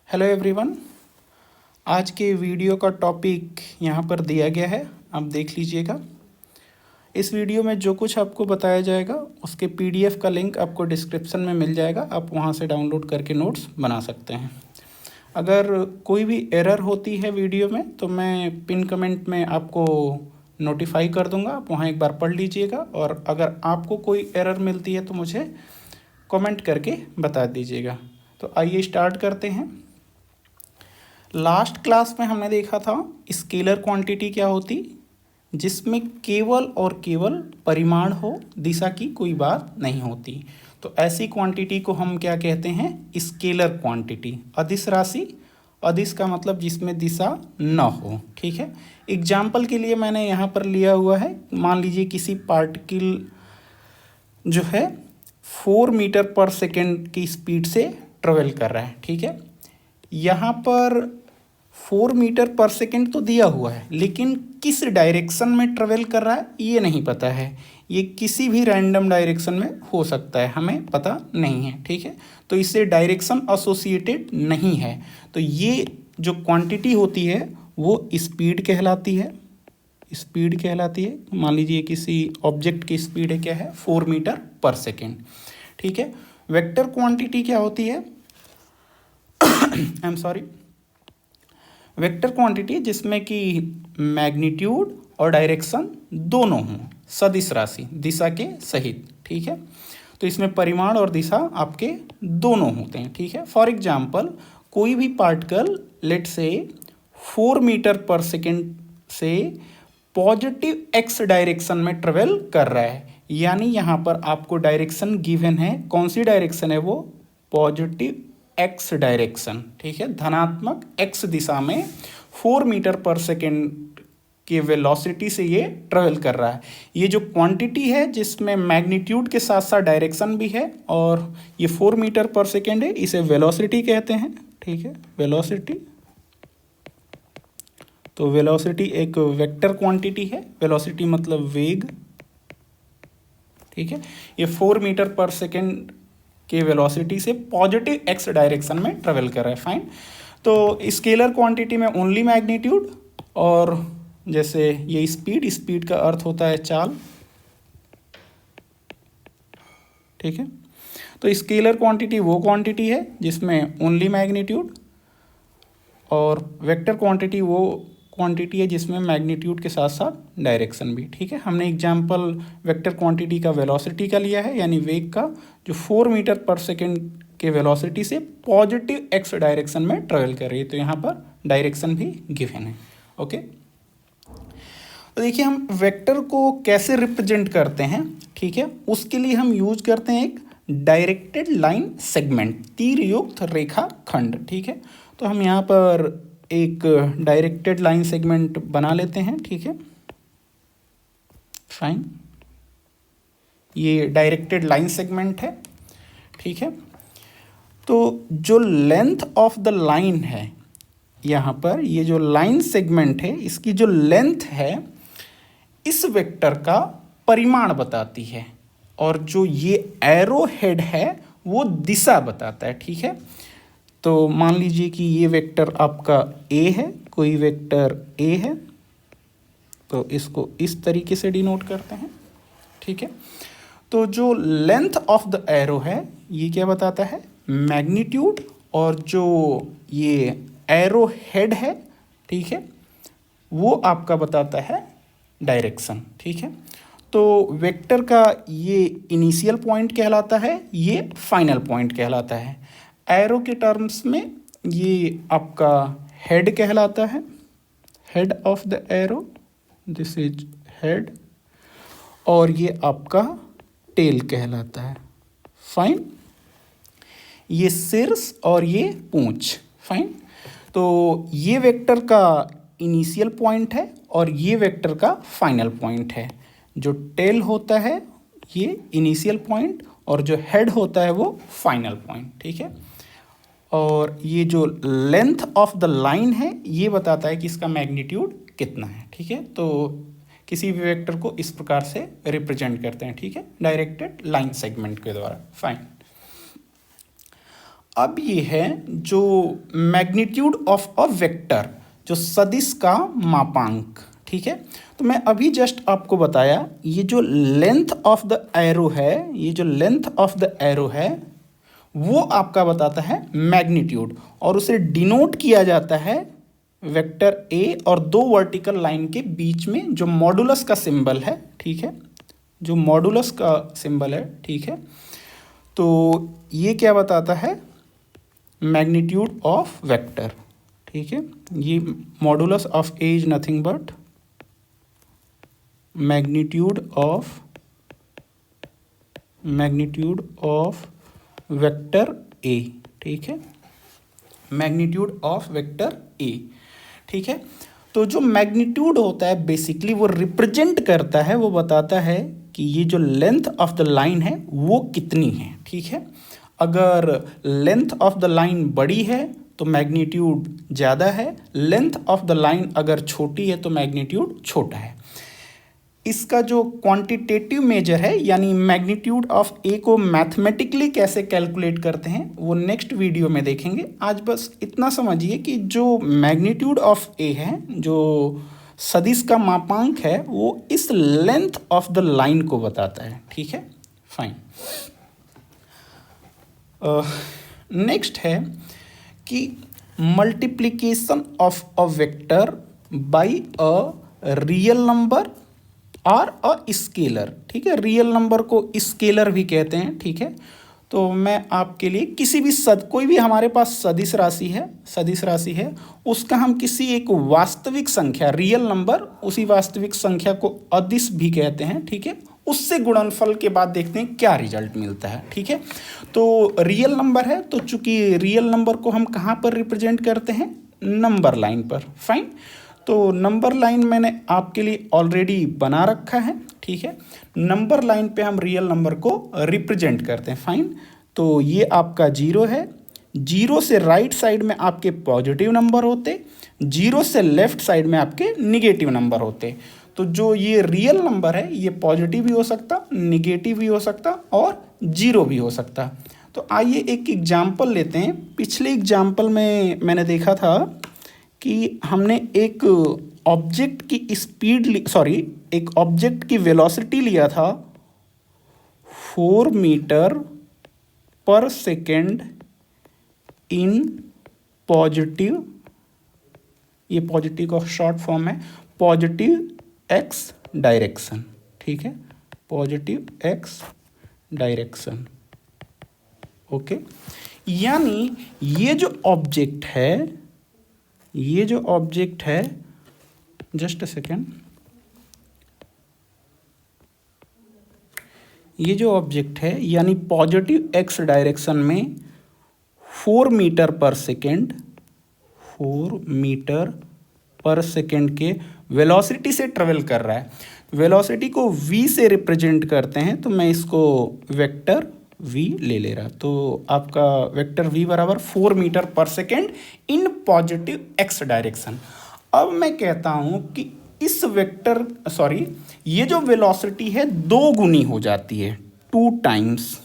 Hello everyone. आज के video का टॉपिक यहाँ पर दिया गया है, आप देख लीजिएगा। इस वीडियो में जो कुछ आपको बताया जाएगा उसके पीडीएफ का लिंक आपको डिस्क्रिप्शन में मिल जाएगा, आप वहाँ से डाउनलोड करके नोट्स बना सकते हैं। अगर कोई भी एरर होती है वीडियो में तो मैं पिन कमेंट में आपको नोटिफाई कर दूंगा, आप वहाँ एक बार पढ़ लीजिएगा। और अगर आपको कोई एरर मिलती है तो मुझे कमेंट करके बता दीजिएगा। तो आइए स्टार्ट करते हैं। लास्ट क्लास में हमने देखा था स्केलर क्वांटिटी क्या होती, जिसमें केवल और केवल परिमाण हो, दिशा की कोई बात नहीं होती। तो ऐसी क्वांटिटी को हम क्या कहते हैं? Scalar quantity. अदिश राशि, अदिश का मतलब जिसमें दिशा न हो। ठीक है, एग्जाम्पल के लिए मैंने यहाँ पर लिया हुआ है, मान लीजिए किसी पार्टिकल जो है 4 मीटर पर सेकेंड की स्पीड से ट्रेवल कर रहा है। ठीक है, यहाँ पर 4 मीटर पर सेकेंड तो दिया हुआ है, लेकिन किस डायरेक्शन में ट्रेवल कर रहा है ये नहीं पता है। ये किसी भी रैंडम डायरेक्शन में हो सकता है, हमें पता नहीं है। ठीक है, तो इससे डायरेक्शन एसोसिएटेड नहीं है। तो ये जो क्वांटिटी होती है वो स्पीड कहलाती है। स्पीड कहलाती है। मान लीजिए किसी ऑब्जेक्ट की स्पीड है, क्या है? 4 मीटर पर सेकेंड। ठीक है, वेक्टर क्वांटिटी क्या होती है? I am sorry, vector quantity जिसमें कि मैग्नीट्यूड और डायरेक्शन दोनों हों, सदिश राशि दिशा के सहित। ठीक है, तो इसमें परिमाण और दिशा आपके दोनों होते हैं। ठीक है, फॉर एग्जाम्पल कोई भी पार्टिकल लेट से 4 मीटर पर सेकेंड से पॉजिटिव एक्स डायरेक्शन में ट्रेवल कर रहा है, यानी यहाँ पर आपको डायरेक्शन गिवन है। कौन सी डायरेक्शन है वो? Positive x direction. ठीक है, धनात्मक एक्स दिशा में 4 मीटर पर सेकेंड के वेलोसिटी से ये ट्रेवल कर रहा है। ये जो क्वांटिटी है जिसमें मैग्नीट्यूड के साथ साथ डायरेक्शन भी है और ये 4 मीटर पर सेकेंड है, इसे वेलोसिटी कहते हैं। ठीक है, वेलोसिटी। तो वेलोसिटी एक वेक्टर क्वांटिटी है, वेलोसिटी मतलब वेग। ठीक है, ये 4 मीटर पर सेकेंड के वेलोसिटी से पॉजिटिव एक्स डायरेक्शन में ट्रेवल कर रहा है। फाइन। तो स्केलर क्वांटिटी में ओनली मैग्नीट्यूड, और जैसे ये स्पीड, स्पीड का अर्थ होता है चाल। ठीक है, तो स्केलर क्वांटिटी वो क्वांटिटी है जिसमें ओनली मैग्नीट्यूड, और वेक्टर क्वांटिटी वो क्वांटिटी है जिसमें मैग्नीट्यूड के साथ साथ डायरेक्शन भी। ठीक है, हमने एग्जांपल वेक्टर क्वांटिटी का वेलोसिटी का लिया है, यानी वेग का, जो 4 मीटर पर सेकेंड के वेलोसिटी से पॉजिटिव एक्स डायरेक्शन में ट्रेवल कर रही है। तो यहाँ पर डायरेक्शन भी गिवन है। ओके, तो देखिए हम वेक्टर को कैसे रिप्रेजेंट करते हैं। ठीक है, उसके लिए हम यूज करते हैं एक डायरेक्टेड लाइन सेगमेंट, तीर युक्त रेखा खंड। ठीक है, तो हम यहाँ पर एक डायरेक्टेड लाइन सेगमेंट बना लेते हैं। ठीक है, फाइन, ये डायरेक्टेड लाइन सेगमेंट है। ठीक है, तो जो लेंथ ऑफ द लाइन है, यहाँ पर ये जो लाइन सेगमेंट है, इसकी जो लेंथ है इस वेक्टर का परिमाण बताती है, और जो ये एरो हेड है वो दिशा बताता है। ठीक है, तो मान लीजिए कि ये वेक्टर आपका ए है, कोई वेक्टर ए है, तो इसको इस तरीके से डिनोट करते हैं। ठीक है, तो जो लेंथ ऑफ द एरो है ये क्या बताता है? मैग्नीट्यूड, और जो ये एरो हेड है, ठीक है, वो आपका बताता है डायरेक्शन। ठीक है, तो वेक्टर का ये इनिशियल पॉइंट कहलाता है, ये फाइनल पॉइंट कहलाता है। एरो के टर्म्स में ये आपका हेड कहलाता है, head of the arrow, this is head, और ये आपका टेल कहलाता है। फाइन, ये शीर्ष और ये पूंछ। फाइन, तो ये वेक्टर का इनिशियल पॉइंट है और ये वेक्टर का फाइनल पॉइंट है। जो टेल होता है ये इनिशियल पॉइंट, और जो हेड होता है वो फाइनल पॉइंट। ठीक है, और ये जो लेंथ ऑफ द लाइन है ये बताता है कि इसका मैग्नीट्यूड कितना है। ठीक है, तो किसी भी वेक्टर को इस प्रकार से रिप्रेजेंट करते हैं। ठीक है, डायरेक्टेड लाइन सेगमेंट के द्वारा। फाइन, अब ये है जो मैग्नीट्यूड ऑफ अ वेक्टर, जो सदिश का मापांक, ठीक है। तो मैं अभी जस्ट आपको बताया, ये जो लेंथ ऑफ द एरो है, ये जो लेंथ ऑफ द एरो है वो आपका बताता है मैग्नीट्यूड, और उसे डिनोट किया जाता है वेक्टर ए और दो वर्टिकल लाइन के बीच में जो मॉडुलस का सिंबल है, ठीक है, जो मॉडुलस का सिंबल है, ठीक है। तो ये क्या बताता है, मैग्नीट्यूड ऑफ वेक्टर, ठीक है। ये modulus of A is nothing but magnitude of vector A, ठीक है, मैग्नीट्यूड ऑफ वेक्टर ए, ठीक है। तो जो मैग्नीट्यूड होता है बेसिकली वो रिप्रेजेंट करता है, वो बताता है कि ये जो लेंथ ऑफ द लाइन है वो कितनी है, ठीक है। अगर लेंथ ऑफ द लाइन बड़ी है तो मैग्नीट्यूड ज़्यादा है, लेंथ ऑफ द लाइन अगर छोटी है तो मैग्नीट्यूड छोटा है। इसका जो क्वांटिटेटिव मेजर है यानी मैग्नीट्यूड ऑफ ए को मैथमेटिकली कैसे कैलकुलेट करते हैं वो नेक्स्ट वीडियो में देखेंगे। आज बस इतना समझिए कि जो मैग्नीट्यूड ऑफ ए है, जो सदिश का मापांक है, वो इस लेंथ ऑफ द लाइन को बताता है, ठीक है, फाइन। नेक्स्ट है कि multiplication of a vector by a real number और अ स्केलर, ठीक है। रियल नंबर को स्केलर भी कहते हैं, ठीक है। तो मैं आपके लिए किसी भी कोई भी हमारे पास सदिश राशि है, उसका हम किसी एक वास्तविक संख्या, रियल नंबर, उसी वास्तविक संख्या को अदिश भी कहते हैं, ठीक है, उससे गुणनफल के बाद देखते हैं क्या रिजल्ट मिलता है, ठीक है। तो रियल नंबर है, तो चूंकि रियल नंबर को हम कहाँ पर रिप्रेजेंट करते हैं, नंबर लाइन पर, फाइन। तो नंबर लाइन मैंने आपके लिए ऑलरेडी बना रखा है, ठीक है। नंबर लाइन पे हम रियल नंबर को रिप्रेजेंट करते हैं, फाइन। तो ये आपका जीरो है, जीरो से राइट साइड में आपके पॉजिटिव नंबर होते, जीरो से लेफ्ट साइड में आपके निगेटिव नंबर होते। तो जो ये रियल नंबर है ये पॉजिटिव भी हो सकता, निगेटिव भी हो सकता और जीरो भी हो सकता। तो आइए एक एग्जाम्पल लेते हैं। पिछले एग्जाम्पल में मैंने देखा था कि हमने एक ऑब्जेक्ट की एक ऑब्जेक्ट की वेलोसिटी लिया था 4 मीटर पर सेकेंड इन पॉजिटिव, ये पॉजिटिव का शॉर्ट फॉर्म है, पॉजिटिव एक्स डायरेक्शन, ठीक है, पॉजिटिव एक्स डायरेक्शन, ओके। यानी ये जो ऑब्जेक्ट है, जस्ट अ सेकेंड, ये जो ऑब्जेक्ट है यानी पॉजिटिव एक्स डायरेक्शन में 4 मीटर पर सेकेंड, 4 मीटर पर सेकेंड के वेलोसिटी से ट्रेवल कर रहा है। वेलोसिटी को v से रिप्रेजेंट करते हैं, तो मैं इसको वेक्टर v ले रहा। तो आपका वेक्टर v बराबर 4 मीटर पर second in positive x direction. अब मैं कहता हूं कि इस वेक्टर ये जो वेलोसिटी है दो गुनी हो जाती है, 2 टाइम्स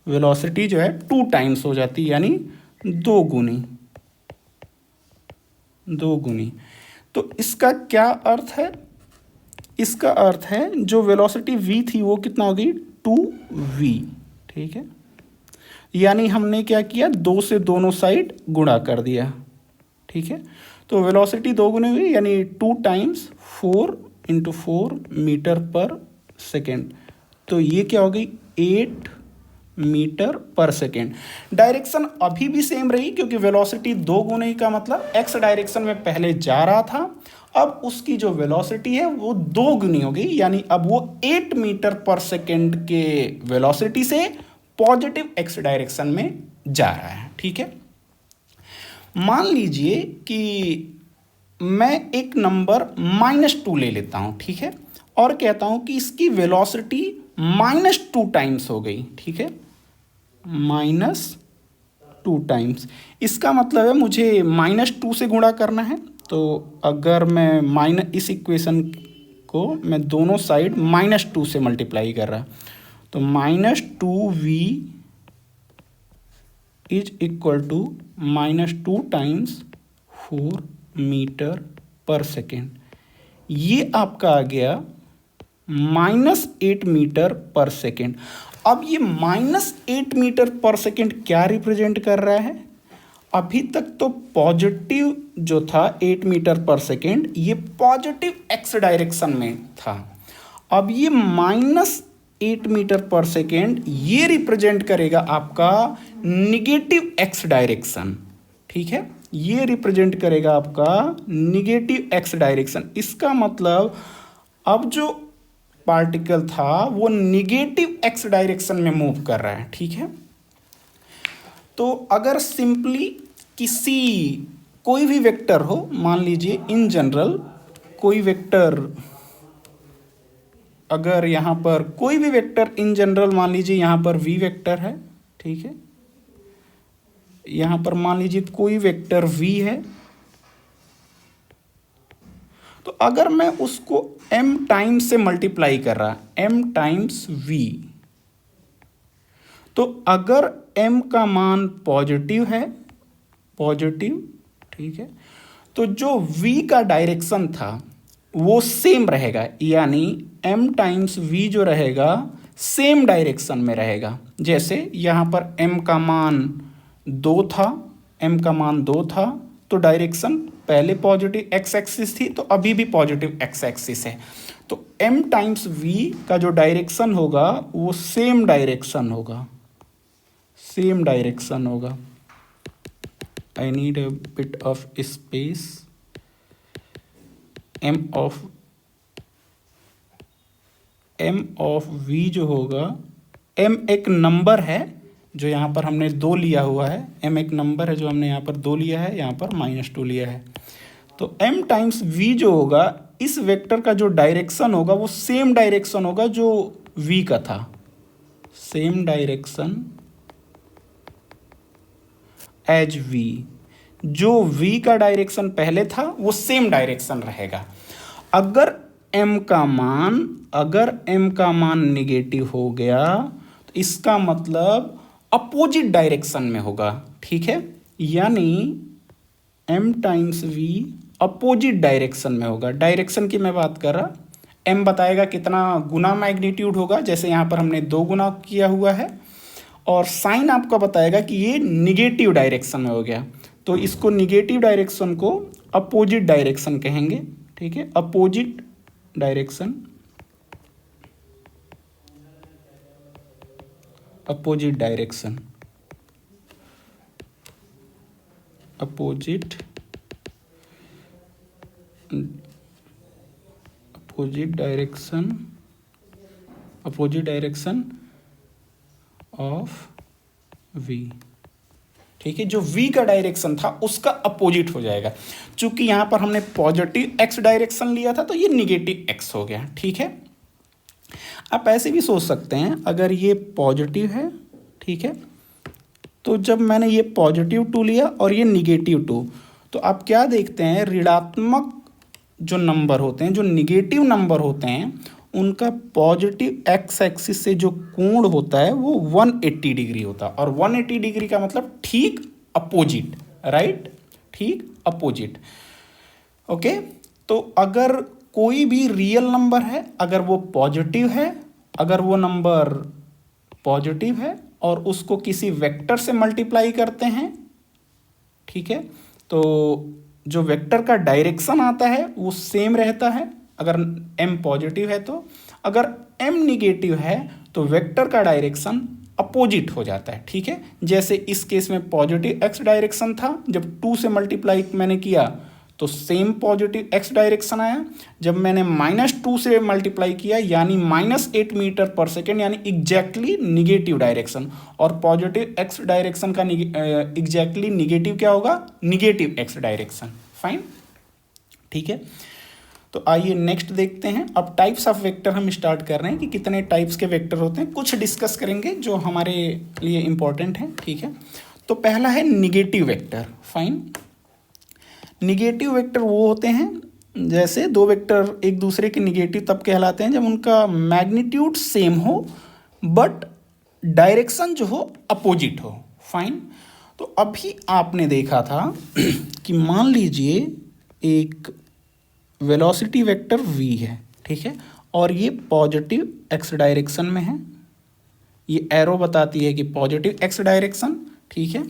वेलोसिटी जो है 2 टाइम्स हो जाती है, यानी दो गुनी। तो इसका क्या अर्थ है, इसका अर्थ है जो वेलोसिटी v थी वो कितना हो गई, 2v, ठीक है। यानी हमने क्या किया, 2 से दोनों साइड गुणा कर दिया, ठीक है। तो वेलोसिटी दो गुनी हुई, यानी 2 टाइम्स 4 × 4 मीटर पर सेकेंड। तो ये क्या हो गई, 8 मीटर पर सेकेंड। डायरेक्शन अभी भी सेम रही क्योंकि वेलोसिटी दो गुने का मतलब एक्स डायरेक्शन में पहले जा रहा था, अब उसकी जो वेलोसिटी है वो दो गुनी हो गई, यानी अब वो 8 मीटर पर सेकेंड के वेलोसिटी से पॉजिटिव एक्स डायरेक्शन में जा रहा है, ठीक है। मान लीजिए कि मैं एक नंबर -2 ले लेता हूं, ठीक है, और कहता हूं कि इसकी वेलोसिटी -2 टाइम्स हो गई, ठीक है, -2 टाइम्स। इसका मतलब है मुझे -2 से गुणा करना है। तो अगर मैं इस इक्वेशन को मैं दोनों साइड -2 से मल्टीप्लाई कर रहा, तो -2v is equal to -2 times 4 meter पर सेकेंड। ये आपका आ गया -8 मीटर पर सेकेंड। अब ये -8 मीटर पर सेकेंड क्या रिप्रेजेंट कर रहा है? अभी तक तो पॉजिटिव जो था 8 मीटर पर सेकेंड, ये पॉजिटिव एक्स डायरेक्शन में था। अब ये -8 मीटर पर सेकेंड ये रिप्रेजेंट करेगा आपका निगेटिव एक्स डायरेक्शन। ठीक है, ये रिप्रेजेंट करेगा आपका निगेटिव एक्स डायरेक्शन। इसका मतलब अब जो पार्टिकल था वो निगेटिव एक्स डायरेक्शन में मूव कर रहा है। ठीक है, तो अगर सिंपली किसी कोई भी वेक्टर हो, मान लीजिए इन जनरल कोई वेक्टर, अगर यहाँ पर कोई भी वेक्टर इन जनरल मान लीजिए यहाँ पर v वेक्टर है। ठीक है, यहाँ पर मान लीजिए कोई वेक्टर v है, तो अगर मैं उसको m टाइम्स से मल्टीप्लाई कर रहा, m टाइम्स v, तो अगर m का मान पॉजिटिव है, पॉजिटिव, ठीक है, तो जो v का डायरेक्शन था वो सेम रहेगा, यानी m टाइम्स v जो रहेगा सेम डायरेक्शन में रहेगा। जैसे यहाँ पर m का मान 2 था, m का मान 2 था, तो डायरेक्शन पहले पॉजिटिव एक्स एक्सिस थी, तो अभी भी पॉजिटिव एक्स एक्सिस है। तो m टाइम्स v का जो डायरेक्शन होगा वो सेम डायरेक्शन होगा, सेम डायरेक्शन होगा। I need a bit of space. m of v जो होगा, m एक नंबर है जो यहाँ पर हमने 2 लिया हुआ है, m एक नंबर है जो हमने यहाँ पर 2 लिया है, यहाँ पर -2 लिया है। तो m टाइम्स v जो होगा, इस वेक्टर का जो डायरेक्शन होगा वो सेम डायरेक्शन होगा जो v का था, सेम डायरेक्शन एज v। जो v का डायरेक्शन पहले था वो सेम डायरेक्शन रहेगा। अगर m का मान निगेटिव हो गया तो इसका मतलब अपोजिट डायरेक्शन में होगा। ठीक है, यानी m times v opposite direction में होगा। डायरेक्शन की मैं बात कर रहा, m बताएगा कितना गुना मैग्नीट्यूड होगा, जैसे यहाँ पर हमने 2 गुना किया हुआ है, और साइन आपका बताएगा कि ये निगेटिव डायरेक्शन में हो गया। तो इसको निगेटिव डायरेक्शन को अपोजिट डायरेक्शन कहेंगे। ठीक है, opposite direction, opposite direction, opposite direction, opposite direction of v। ठीक है, जो v का डायरेक्शन था उसका अपोजिट हो जाएगा। चूंकि यहां पर हमने पॉजिटिव x डायरेक्शन लिया था तो ये निगेटिव x हो गया। ठीक है, आप ऐसे भी सोच सकते हैं, अगर ये पॉजिटिव है, ठीक है, तो जब मैंने ये +2 लिया और ये -2, तो आप क्या देखते हैं, ऋणात्मक जो नंबर होते हैं, जो निगेटिव नंबर होते हैं, उनका पॉजिटिव एक्स एक्सिस से जो कोण होता है वो 180 डिग्री होता है। और 180 डिग्री का मतलब ठीक अपोजिट, राइट, ठीक अपोजिट। ओके, तो अगर कोई भी रियल नंबर है, अगर वो पॉजिटिव है, अगर वो नंबर पॉजिटिव है और उसको किसी वेक्टर से मल्टीप्लाई करते हैं, ठीक है, तो जो वेक्टर का डायरेक्शन आता है वो सेम रहता है अगर m पॉजिटिव है तो। अगर m निगेटिव है तो वेक्टर का डायरेक्शन अपोजिट हो जाता है। ठीक है, जैसे इस केस में पॉजिटिव x डायरेक्शन था, जब 2 से मल्टीप्लाई मैंने किया तो सेम पॉजिटिव x डायरेक्शन आया। जब मैंने -2 से मल्टीप्लाई किया यानी -8 मीटर पर सेकेंड, यानी एग्जैक्टली निगेटिव डायरेक्शन। और पॉजिटिव x डायरेक्शन का एग्जैक्टली निगेटिव क्या होगा, निगेटिव x डायरेक्शन। फाइन, ठीक है, तो आइए नेक्स्ट देखते हैं। अब टाइप्स ऑफ वेक्टर हम स्टार्ट कर रहे हैं कि कितने टाइप्स के वेक्टर होते हैं, कुछ डिस्कस करेंगे जो हमारे लिए इंपॉर्टेंट है। ठीक है, तो पहला है negative vector. Fine, negative vector वो होते हैं जैसे 2 वेक्टर एक दूसरे के निगेटिव तब कहलाते हैं जब उनका मैग्नीट्यूड सेम हो बट डायरेक्शन जो हो अपोजिट हो। फाइन। तो अभी आपने देखा था कि मान लीजिए एक वेलोसिटी वेक्टर v है, ठीक है, और ये पॉजिटिव x डायरेक्शन में है, ये एरो बताती है कि पॉजिटिव x डायरेक्शन, ठीक है,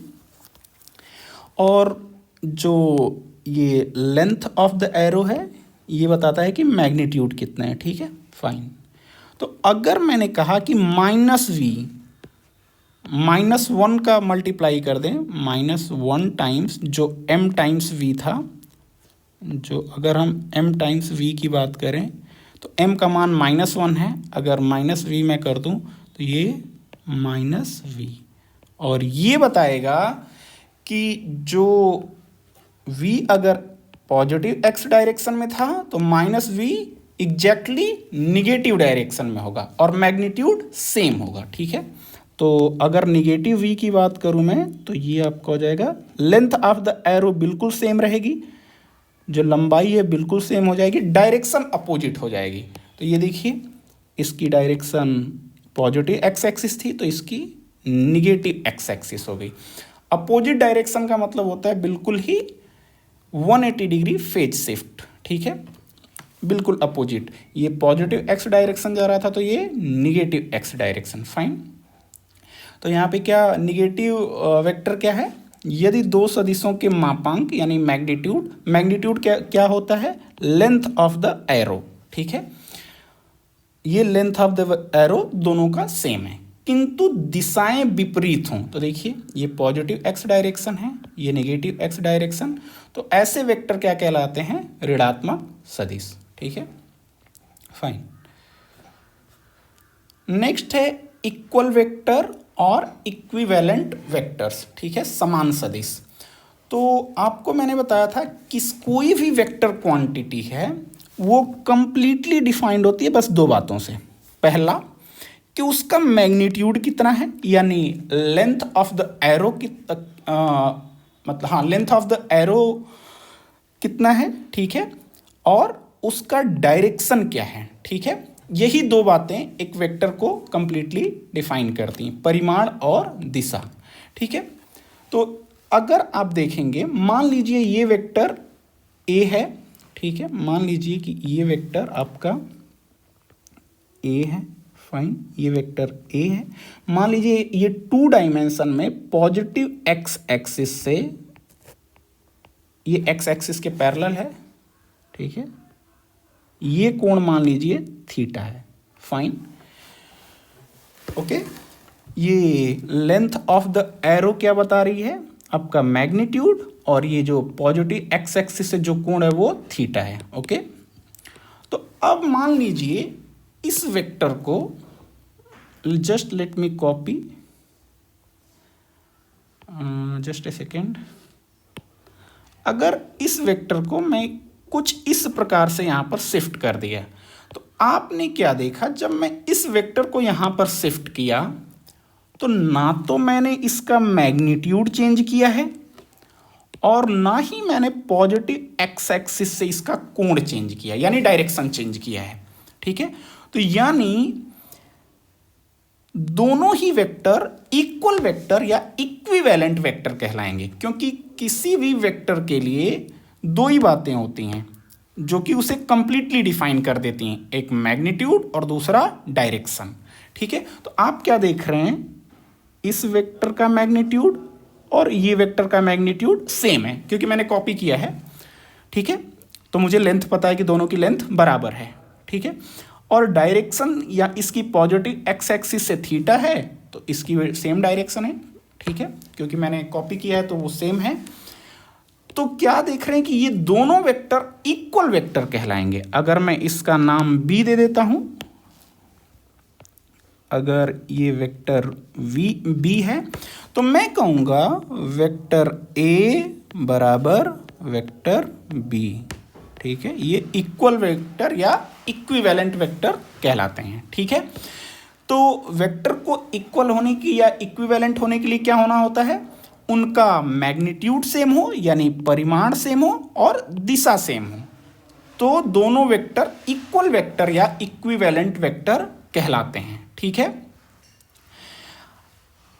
और जो ये लेंथ ऑफ द एरो है ये बताता है कि मैग्नीट्यूड कितना है, ठीक है। फाइन। तो अगर मैंने कहा कि -v -1 का मल्टीप्लाई कर दें, -1 टाइम्स जो m टाइम्स v था, जो अगर हम m टाइम्स v की बात करें तो m का मान -1 है, अगर -v मैं कर दूं तो ये -v, और ये बताएगा कि जो v अगर पॉजिटिव x डायरेक्शन में था तो -v एग्जैक्टली निगेटिव डायरेक्शन में होगा और मैग्नीट्यूड सेम होगा, ठीक है। तो अगर निगेटिव v की बात करूं मैं तो ये आपका हो जाएगा, लेंथ ऑफ द एरो बिल्कुल सेम रहेगी, जो लंबाई है बिल्कुल सेम हो जाएगी, डायरेक्शन अपोजिट हो जाएगी। तो ये देखिए इसकी डायरेक्शन पॉजिटिव x एक्सिस थी तो इसकी निगेटिव x एक्सिस हो गई। अपोजिट डायरेक्शन का मतलब होता है बिल्कुल ही 180 डिग्री फेज शिफ्ट, ठीक है, बिल्कुल अपोजिट। ये पॉजिटिव x डायरेक्शन जा रहा था तो ये निगेटिव x डायरेक्शन। फाइन। तो यहाँ पे क्या निगेटिव वेक्टर क्या है, यदि दो सदिशों के मापांक यानी मैग्नीट्यूड क्या होता है, लेंथ ऑफ द एरो, ठीक है, ये लेंथ ऑफ द एरो दोनों का सेम है किंतु दिशाएं विपरीत हों। तो देखिए ये पॉजिटिव x डायरेक्शन है, ये नेगेटिव x डायरेक्शन, तो ऐसे वेक्टर क्या कहलाते हैं, ऋणात्मक सदिश, ठीक है। फाइन। नेक्स्ट है इक्वल वेक्टर और इक्विवेलेंट वेक्टर्स, ठीक है, समान सदिश। तो आपको मैंने बताया था कि कोई भी वेक्टर क्वांटिटी है वो कंप्लीटली डिफाइंड होती है बस दो बातों से। पहला कि उसका मैग्नीट्यूड कितना है, यानी length of the arrow length of the arrow कितना है, ठीक है, और उसका डायरेक्शन क्या है, ठीक है। यही दो बातें एक वेक्टर को कंप्लीटली डिफाइन करती हैं, परिमाण और दिशा, ठीक है। तो अगर आप देखेंगे, मान लीजिए ये वेक्टर a है, ठीक है, मान लीजिए कि ये वेक्टर आपका a है। फाइन। ये वेक्टर a है। मान लीजिए ये 2 डायमेंशन में पॉजिटिव x एक्सिस से, ये x एक्सिस के पैरेलल है, ठीक है, ये कोण मान लीजिए थीटा है। फाइन। ओके। ये लेंथ ऑफ द एरो क्या बता रही है, आपका मैग्नीट्यूड, और ये जो पॉजिटिव x एक्सिस से जो कोण है वो थीटा है। ओके। तो अब मान लीजिए इस वेक्टर को, just let me copy, just a second. अगर इस वेक्टर को मैं कुछ इस प्रकार से यहाँ पर शिफ्ट कर दिया तो आपने क्या देखा, जब मैं इस वेक्टर को यहाँ पर शिफ्ट किया तो ना तो मैंने इसका मैग्नीट्यूड चेंज किया है और ना ही मैंने पॉजिटिव x एक्सिस से इसका कोण चेंज किया, यानी डायरेक्शन चेंज किया है, ठीक है। तो यानी दोनों ही वेक्टर इक्वल वेक्टर या इक्विवेलेंट वेक्टर कहलाएंगे, क्योंकि किसी भी वेक्टर के लिए दो ही बातें होती हैं जो कि उसे कंप्लीटली डिफाइन कर देती हैं, एक मैग्नीट्यूड और दूसरा डायरेक्शन, ठीक है। तो आप क्या देख रहे हैं, इस वेक्टर का मैग्नीट्यूड और ये वेक्टर का मैग्नीट्यूड सेम है क्योंकि मैंने कॉपी किया है, ठीक है। तो मुझे लेंथ पता है कि दोनों की लेंथ बराबर है, ठीक है। और डायरेक्शन या इसकी पॉजिटिव x एक्सिस से थीटा है तो इसकी सेम डायरेक्शन है, ठीक है, क्योंकि मैंने कॉपी किया है तो वो सेम है। तो क्या देख रहे हैं कि ये दोनों वेक्टर इक्वल वेक्टर कहलाएंगे। अगर मैं इसका नाम b दे देता हूं, अगर ये वेक्टर b है तो मैं कहूँगा वेक्टर a बराबर वेक्टर b, ठीक है। ये इक्वल वेक्टर या इक्विवेलेंट वेक्टर कहलाते हैं, ठीक है। तो वेक्टर को इक्वल होने की या इक्विवेलेंट होने के लिए क्या होना होता है, उनका मैग्नीट्यूड सेम हो यानी परिमाण सेम हो और दिशा सेम हो, तो दोनों वेक्टर इक्वल वेक्टर या इक्विवेलेंट वेक्टर कहलाते हैं, ठीक है।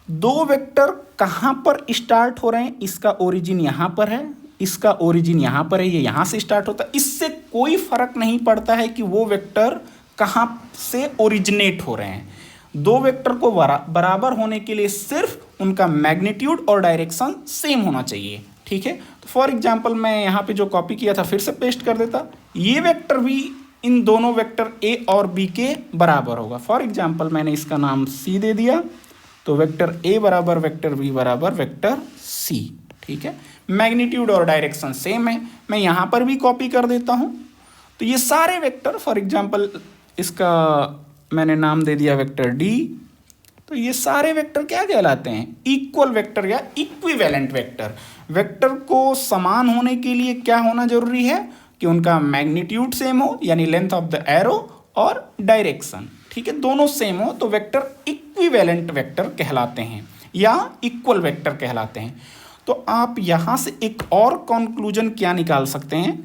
दो वेक्टर कहाँ पर स्टार्ट हो रहे हैं, इसका ओरिजिन यहाँ पर है, इसका ओरिजिन यहाँ पर है, ये यहाँ से स्टार्ट होता है, इससे कोई फर्क नहीं पड़ता है कि वो वेक्टर कहाँ से ओरिजिनेट हो रहे हैं। दो वेक्टर को बराबर होने के लिए सिर्फ उनका मैग्नीट्यूड और डायरेक्शन सेम होना चाहिए। ठीक है, तो फॉर एग्जाम्पल मैं यहाँ पे जो कॉपी किया था फिर से पेस्ट कर देता, ये वेक्टर भी इन दोनों वेक्टर ए और बी के बराबर होगा। फॉर एग्जाम्पल मैंने इसका नाम सी दे दिया, तो वेक्टर ए बराबर वेक्टर बी बराबर वेक्टर सी। ठीक है, मैग्नीट्यूड और डायरेक्शन सेम है। मैं यहाँ पर भी कॉपी कर देता हूँ, तो ये सारे वेक्टर, फॉर एग्जाम्पल इसका मैंने नाम दे दिया वेक्टर डी, तो ये सारे वेक्टर क्या कहलाते हैं, इक्वल वेक्टर या इक्विवेलेंट वेक्टर। वेक्टर को समान होने के लिए क्या होना जरूरी है कि उनका मैग्नीट्यूड सेम हो, यानी लेंथ ऑफ द एरो, और डायरेक्शन, ठीक है, दोनों सेम हो, तो वेक्टर इक्विवेलेंट वेक्टर कहलाते हैं या इक्वल वेक्टर कहलाते हैं। तो आप यहाँ से एक और कंक्लूजन क्या निकाल सकते हैं,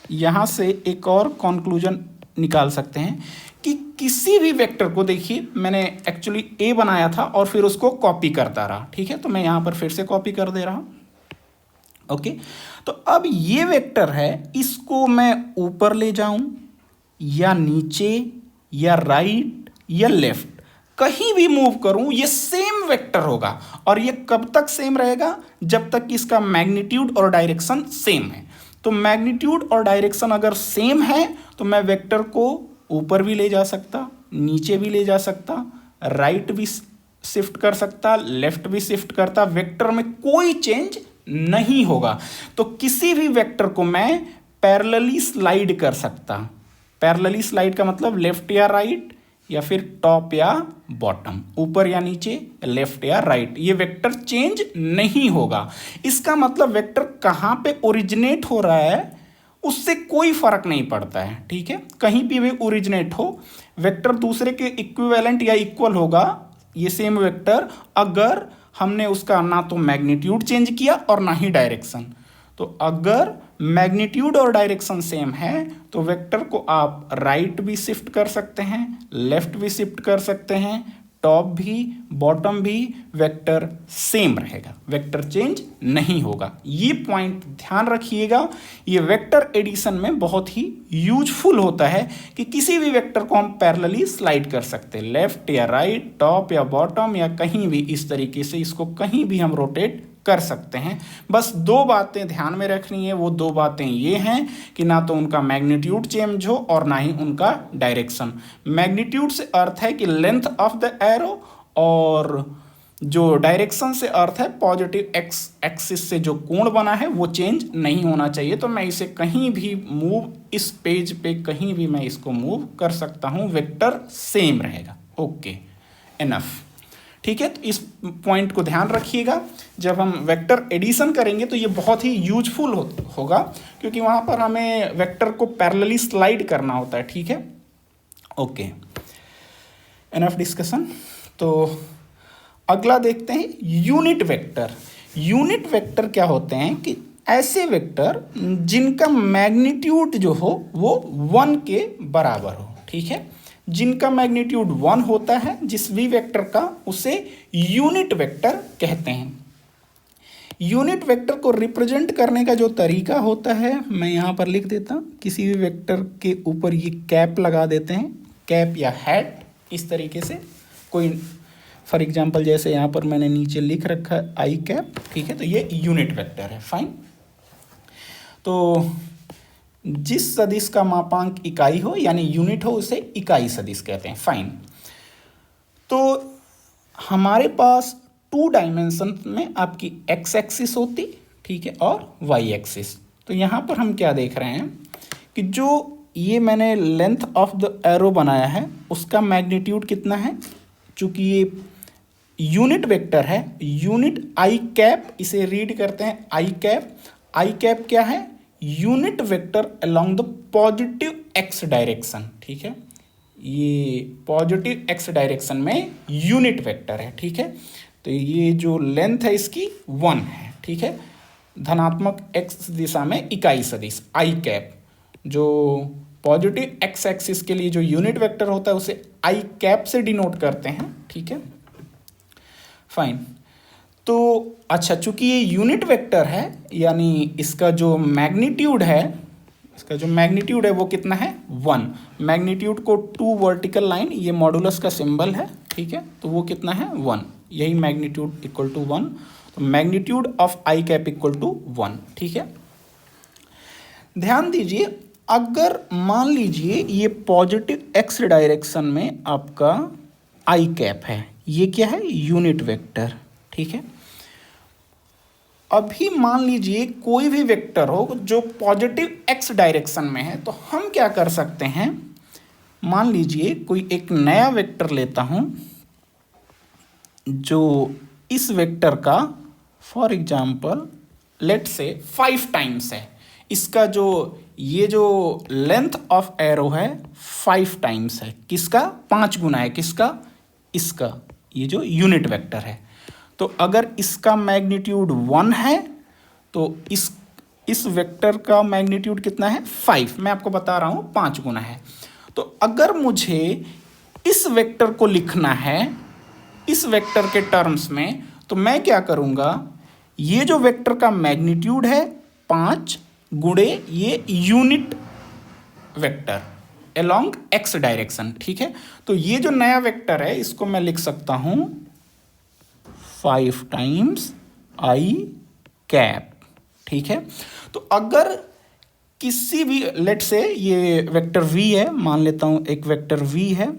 यहाँ से एक और कंक्लूजन निकाल सकते हैं कि किसी भी वेक्टर को, देखिए मैंने एक्चुअली ए बनाया था और फिर उसको कॉपी करता रहा। ठीक है, तो मैं यहाँ पर फिर से कॉपी कर दे रहा हूँ। ओके, तो अब ये वेक्टर है, इसको मैं ऊपर ले जाऊं या नीचे या राइट या लेफ्ट, कहीं भी मूव करूं ये सेम वेक्टर होगा। और ये कब तक सेम रहेगा, जब तक कि इसका मैग्नीट्यूड और डायरेक्शन सेम है। तो मैग्नीट्यूड और डायरेक्शन अगर सेम है तो मैं वेक्टर को ऊपर भी ले जा सकता, नीचे भी ले जा सकता, राइट भी शिफ्ट कर सकता, लेफ्ट भी शिफ्ट करता, वेक्टर में कोई चेंज नहीं होगा। तो किसी भी वेक्टर को मैं पैरेलली स्लाइड कर सकता। पैरेलली स्लाइड का मतलब लेफ्ट या राइट, या फिर टॉप या बॉटम, ऊपर या नीचे, लेफ्ट या राइट, ये वेक्टर चेंज नहीं होगा। इसका मतलब वेक्टर कहाँ पे ओरिजिनेट हो रहा है उससे कोई फर्क नहीं पड़ता है। ठीक है, कहीं भी वे ओरिजिनेट हो, वेक्टर दूसरे के इक्विवेलेंट या इक्वल होगा, ये सेम वेक्टर, अगर हमने उसका ना तो मैग्नीट्यूड चेंज किया और ना ही डायरेक्शन। तो अगर मैग्नीट्यूड और डायरेक्शन सेम है तो वेक्टर को आप राइट भी शिफ्ट कर सकते हैं, लेफ्ट भी शिफ्ट कर सकते हैं, टॉप भी बॉटम भी, वेक्टर सेम रहेगा, वेक्टर चेंज नहीं होगा। ये पॉइंट ध्यान रखिएगा, ये वेक्टर एडिशन में बहुत ही यूजफुल होता है कि किसी भी वेक्टर को हम पैरेलली स्लाइड कर सकते हैं, लेफ्ट या राइट, टॉप या बॉटम, या कहीं भी इस तरीके से इसको कहीं भी हम रोटेट कर सकते हैं। बस दो बातें ध्यान में रखनी है, वो दो बातें ये हैं कि ना तो उनका मैग्नीट्यूड चेंज हो और ना ही उनका डायरेक्शन। मैग्नीट्यूड से अर्थ है कि लेंथ ऑफ द एरो, और जो डायरेक्शन से अर्थ है पॉजिटिव एक्स एक्सिस से जो कोण बना है वो चेंज नहीं होना चाहिए। तो मैं इसे कहीं भी मूव, इस पेज पे कहीं भी मैं इसको मूव कर सकता हूँ, वेक्टर सेम रहेगा। Okay, enough. ठीक है, तो इस पॉइंट को ध्यान रखिएगा, जब हम वेक्टर एडिशन करेंगे तो ये बहुत ही यूजफुल होगा, क्योंकि वहाँ पर हमें वेक्टर को पैरेलली स्लाइड करना होता है। ठीक है, ओके, एनफ डिस्कशन। तो अगला देखते हैं यूनिट वेक्टर। यूनिट वेक्टर क्या होते हैं कि ऐसे वेक्टर जिनका मैग्नीट्यूड जो हो वो 1 के बराबर हो। ठीक है, जिनका मैग्नीट्यूड 1 होता है, जिस भी वेक्टर का, उसे यूनिट वेक्टर कहते हैं। यूनिट वेक्टर को रिप्रेजेंट करने का जो तरीका होता है मैं यहाँ पर लिख देता हूँ। किसी भी वेक्टर के ऊपर ये कैप लगा देते हैं, कैप या हैट, इस तरीके से कोई, फॉर एग्जांपल जैसे यहाँ पर मैंने नीचे लिख रखा है आई कैप। ठीक है, तो ये यूनिट वेक्टर है। फाइन, तो जिस सदिश का मापांक इकाई हो यानी यूनिट हो उसे इकाई सदिश कहते हैं। फाइन, तो हमारे पास 2 डायमेंशन में आपकी एक्स एक्सिस होती, ठीक है, और वाई एक्सिस। तो यहाँ पर हम क्या देख रहे हैं कि जो ये मैंने लेंथ ऑफ द एरो बनाया है उसका मैग्नीट्यूड कितना है, चूंकि ये यूनिट वेक्टर है, यूनिट आई कैप, इसे रीड करते हैं आई कैप। आई कैप क्या है, unit vector along the positive x direction. ठीक है, ये पॉजिटिव एक्स डायरेक्शन में यूनिट वेक्टर है। ठीक है, तो ये जो लेंथ है इसकी 1 है। ठीक है, धनात्मक एक्स दिशा में इकाई सदिश आई कैप, जो पॉजिटिव एक्स एक्सिस के लिए जो यूनिट वेक्टर होता है उसे आई कैप से डिनोट करते हैं। ठीक है, फाइन। तो अच्छा, चूंकि ये यूनिट वेक्टर है, यानी इसका जो मैग्नीट्यूड है, वो कितना है? 1। मैग्नीट्यूड को 2 वर्टिकल लाइन, ये मॉडुलस का सिंबल है, ठीक है, तो वो कितना है? 1। यही मैग्नीट्यूड इक्वल टू 1, तो magnitude of i cap equal to 1, ठीक है। ध्यान दीजिए, अगर मान लीजिए ये पॉजिटिव एक्स डायरेक्शन में आपका आई कैप है, ये क्या है? यूनिट वेक्टर, ठीक है। अभी मान लीजिए कोई भी वेक्टर हो जो पॉजिटिव एक्स डायरेक्शन में है, तो हम क्या कर सकते हैं? मान लीजिए कोई एक नया वेक्टर लेता हूं जो इस वेक्टर का फॉर एग्जांपल लेट से 5 टाइम्स है। इसका जो ये जो लेंथ ऑफ एरो है 5 टाइम्स है। किसका? 5 गुना है। किसका? इसका, ये जो यूनिट वेक्टर है। तो अगर इसका मैग्नीट्यूड 1 है तो इस वेक्टर का मैग्नीट्यूड कितना है? 5। मैं आपको बता रहा हूं 5 गुना है। तो अगर मुझे इस वेक्टर को लिखना है इस वेक्टर के टर्म्स में, तो मैं क्या करूंगा? ये जो वेक्टर का मैग्नीट्यूड है 5 गुणे ये unit vector along x direction, ठीक है। तो ये जो नया वेक्टर है इसको मैं लिख सकता हूं 5 टाइम्स आई कैप, ठीक है। तो अगर किसी भी लेट से ये वेक्टर v है, मान लेता हूं एक वेक्टर v है,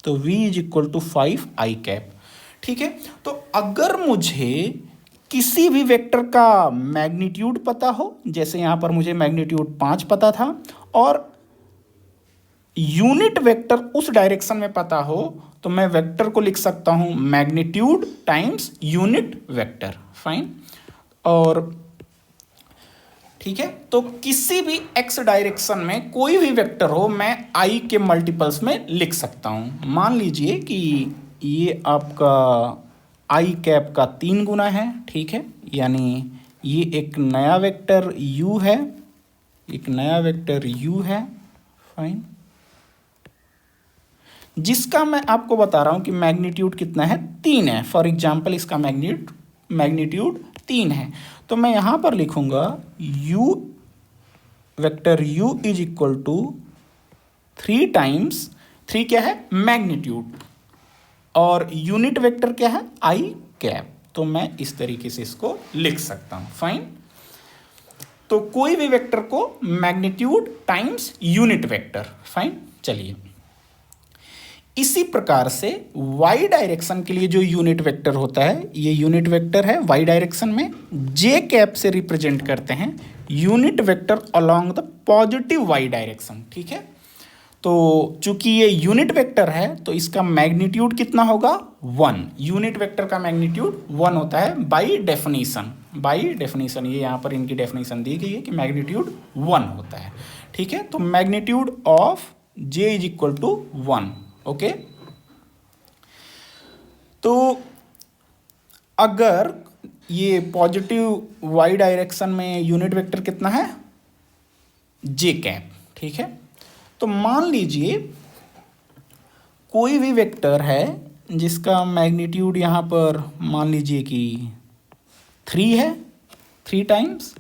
तो v is equal to 5 i cap, ठीक है। तो अगर मुझे किसी भी वेक्टर का मैग्नीट्यूड पता हो, जैसे यहां पर मुझे मैग्नीट्यूड 5 पता था, और यूनिट वेक्टर उस डायरेक्शन में पता हो, तो मैं वेक्टर को लिख सकता हूं magnitude times unit vector, fine. और ठीक है, तो किसी भी एक्स डायरेक्शन में कोई भी वेक्टर हो, मैं आई के मल्टीपल्स में लिख सकता हूं। मान लीजिए कि ये आपका आई कैप का 3 गुना है, ठीक है, यानी ये एक नया वेक्टर u है, फाइन, जिसका मैं आपको बता रहा हूं कि मैग्नीट्यूड कितना है? 3 है। फॉर एग्जांपल इसका मैग्नीट्यूड 3 है, तो मैं यहां पर लिखूंगा vector u is equal to 3 times 3 क्या है? मैग्नीट्यूड, और यूनिट वेक्टर क्या है? I cap. तो मैं इस तरीके से इसको लिख सकता हूं, फाइन। तो कोई भी वेक्टर को magnitude times unit vector, fine. चलिए, इसी प्रकार से y डायरेक्शन के लिए जो यूनिट वेक्टर होता है, ये यूनिट वेक्टर है y डायरेक्शन में, j कैप से रिप्रेजेंट करते हैं unit vector along the positive y direction, ठीक है। तो चूंकि ये यूनिट वेक्टर है तो इसका मैग्नीट्यूड कितना होगा? 1। यूनिट वेक्टर का मैग्नीट्यूड 1 होता है बाय डेफिनेशन। ये यहाँ पर इनकी डेफिनेशन दी गई है कि मैग्नीट्यूड 1 होता है, ठीक है। तो magnitude of j is equal to 1, okay. तो अगर ये पॉजिटिव y डायरेक्शन में यूनिट वेक्टर कितना है? j कैप, ठीक है। तो मान लीजिए कोई भी वेक्टर है जिसका मैग्नीट्यूड यहां पर मान लीजिए कि 3 है, 3 टाइम्स,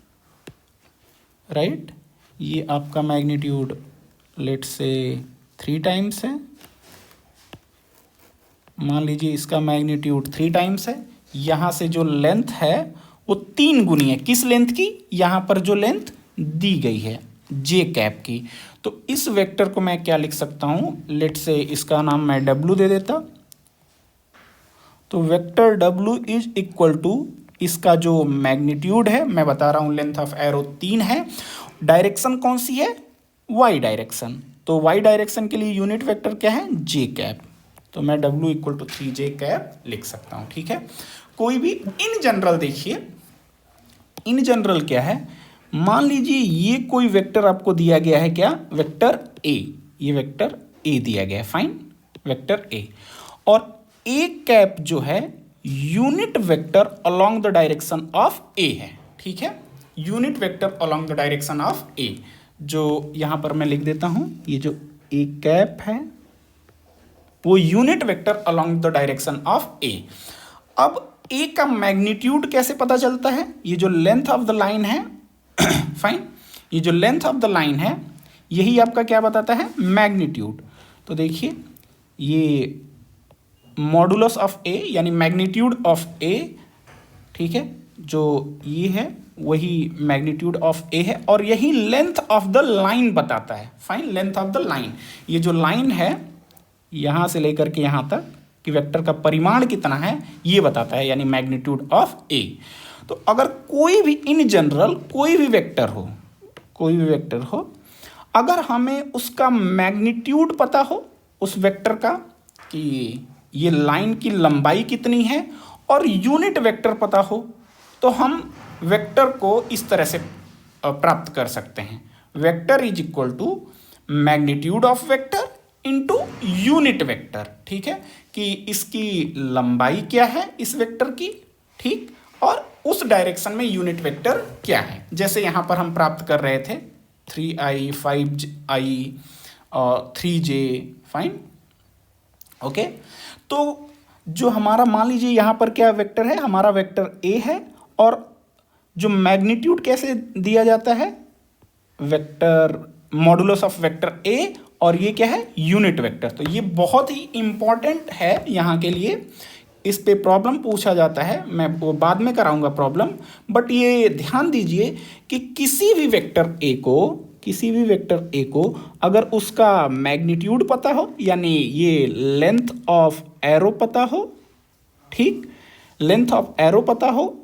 राइट। ये आपका मैग्नीट्यूड लेट से 3 टाइम्स है। मान लीजिए इसका मैग्नीट्यूड 3 टाइम्स है। यहां से जो लेंथ है वो 3 गुनी है। किस लेंथ की? यहां पर जो लेंथ दी गई है जे कैप की। तो इस वेक्टर को मैं क्या लिख सकता हूं? लेट से इसका नाम मैं W दे देता। तो vector W is equal to इसका जो मैग्नीट्यूड है, मैं बता रहा हूं लेंथ ऑफ एरो 3 है, डायरेक्शन कौन सी है? y direction. तो y डायरेक्शन के लिए यूनिट वेक्टर क्या है? j cap. तो मैं W equal to 3j cap लिख सकता हूं, ठीक है। कोई भी इन जनरल देखिए, इन जनरल क्या है? मान लीजिए ये कोई वेक्टर आपको दिया गया है, क्या? Vector a। ये वेक्टर a दिया गया है, फाइन, वेक्टर a। और a कैप जो है unit vector along the direction of a है, ठीक है। Unit vector along the direction of a, जो यहां पर मैं लिख देता हूं, ये जो a कैप है वो unit vector along the direction of a। अब ए का मैग्नीट्यूड कैसे पता चलता है? ये जो लेंथ ऑफ द लाइन है फाइन, ये जो लेंथ ऑफ द लाइन है यही आपका क्या बताता है? मैग्नीट्यूड। तो देखिए ये मॉडुलस ऑफ ए यानी मैग्नीट्यूड ऑफ ए, ठीक है, जो ये है वही मैग्नीट्यूड ऑफ ए है और यही लेंथ ऑफ द लाइन बताता है। Fine, length of the line, ये जो लाइन है यहाँ से लेकर के यहाँ तक कि वेक्टर का परिमाण कितना है ये बताता है, यानी मैग्नीट्यूड ऑफ ए। तो अगर कोई भी इन जनरल कोई भी वेक्टर हो, अगर हमें उसका मैग्नीट्यूड पता हो उस वेक्टर का कि ये लाइन की लंबाई कितनी है और यूनिट वेक्टर पता हो, तो हम वेक्टर को इस तरह से प्राप्त कर सकते हैं। Vector is equal to magnitude of vector into unit vector, ठीक है, कि इसकी लंबाई क्या है इस वेक्टर की, ठीक, और उस डायरेक्शन में यूनिट वेक्टर क्या है। जैसे यहाँ पर हम प्राप्त कर रहे थे 3i 5i और 3j, फाइन, ओके। तो जो हमारा मान लीजिए यहाँ पर क्या वेक्टर है, हमारा वेक्टर a है और जो मैग्नीट्यूड कैसे दिया जाता है, vector modulus of vector a और ये क्या है? Unit vector. तो ये बहुत ही इंपॉर्टेंट है यहाँ के लिए, इस पे प्रॉब्लम पूछा जाता है, मैं वो बाद में कराऊंगा प्रॉब्लम, बट ये ध्यान दीजिए कि किसी भी वेक्टर ए को अगर उसका मैग्नीट्यूड पता हो यानी ये लेंथ ऑफ एरो पता हो, ठीक, लेंथ ऑफ एरो पता हो,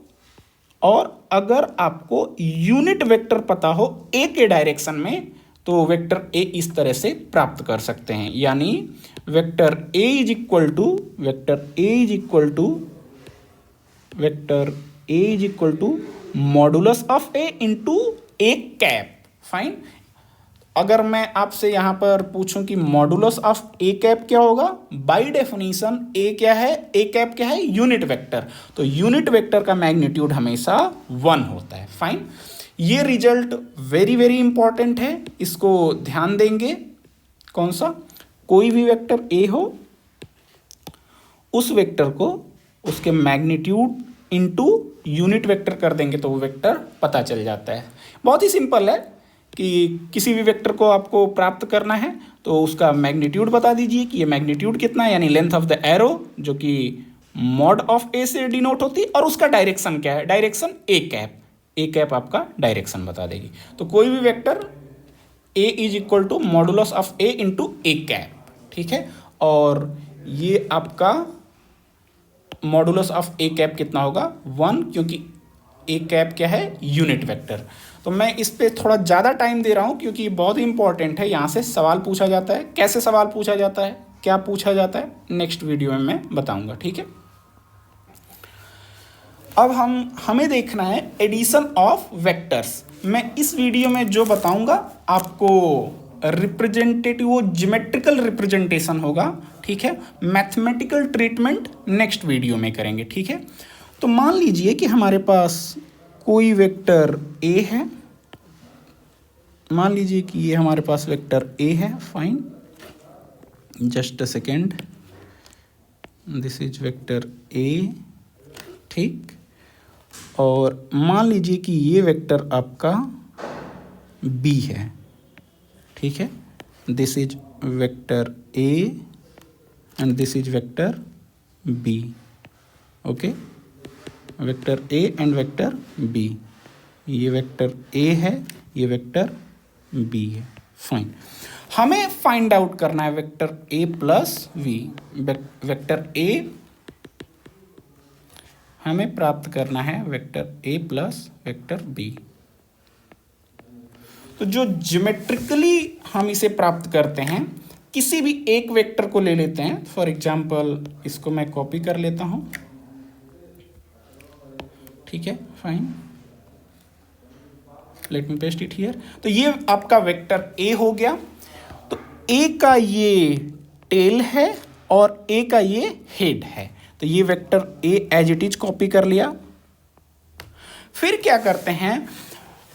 और अगर आपको यूनिट वेक्टर पता हो ए के डायरेक्शन में, तो वेक्टर ए इस तरह से प्राप्त कर सकते हैं। यानी vector a is equal to modulus of a into a cap. Fine, अगर मैं आपसे यहां पर पूछूं कि मॉडुलस ऑफ ए कैप क्या होगा, बाय डेफिनेशन ए क्या है, ए कैप क्या है? Unit vector. तो यूनिट वेक्टर का मैग्नीट्यूड हमेशा 1 होता है। फाइन, ये रिजल्ट वेरी वेरी इंपॉर्टेंट है, इसको ध्यान देंगे। कौन सा? कोई भी वेक्टर ए हो, उस वेक्टर को उसके मैग्नीट्यूड इनटू यूनिट वेक्टर कर देंगे तो वो वेक्टर पता चल जाता है। बहुत ही सिंपल है कि किसी भी वेक्टर को आपको प्राप्त करना है तो उसका मैग्नीट्यूड बता दीजिए कि ये मैग्नीट्यूड कितना है, यानी लेंथ ऑफ द एरो जो कि मॉड ऑफ ए से डिनोट होती है, और उसका डायरेक्शन क्या है, direction a cap. A cap आपका डायरेक्शन बता देगी। तो कोई भी vector a is equal to modulus of a into a cap, ठीक है, और ये आपका मॉडुलस ऑफ ए कैप कितना होगा? 1, क्योंकि ए कैप क्या है? Unit vector. तो मैं इस पे थोड़ा ज़्यादा टाइम दे रहा हूँ क्योंकि बहुत ही इंपॉर्टेंट है, यहाँ से सवाल पूछा जाता है। कैसे सवाल पूछा जाता है, क्या पूछा जाता है, नेक्स्ट वीडियो में मैं बताऊँगा, ठीक है। अब हमें देखना है एडिशन ऑफ वेक्टर्स। मैं इस वीडियो में जो बताऊंगा आपको रिप्रेजेंटेटिव वो ज्योमेट्रिकल रिप्रेजेंटेशन होगा, ठीक है। मैथमेटिकल ट्रीटमेंट नेक्स्ट वीडियो में करेंगे, ठीक है। तो मान लीजिए कि हमारे पास कोई वेक्टर ए है, मान लीजिए कि ये हमारे पास वेक्टर ए है। Fine, just a second, this is vector ए, ठीक, और मान लीजिए कि ये वेक्टर आपका बी है, ठीक है। This is vector a and this is vector b, okay, vector a and vector b. ये वेक्टर ए है, ये वेक्टर बी है। फाइन, हमें फाइंड आउट करना है vector a plus v. Vector a हमें प्राप्त करना है vector a plus vector B. तो जो ज्योमेट्रिकली हम इसे प्राप्त करते हैं, किसी भी एक वेक्टर को ले लेते हैं। फॉर एग्जांपल इसको मैं कॉपी कर लेता हूं, ठीक है। Fine, let me paste it here. तो ये आपका वेक्टर ए हो गया। तो ए का ये टेल है और ए का ये हेड है। तो ये vector a as it is copy कर लिया। फिर क्या करते हैं,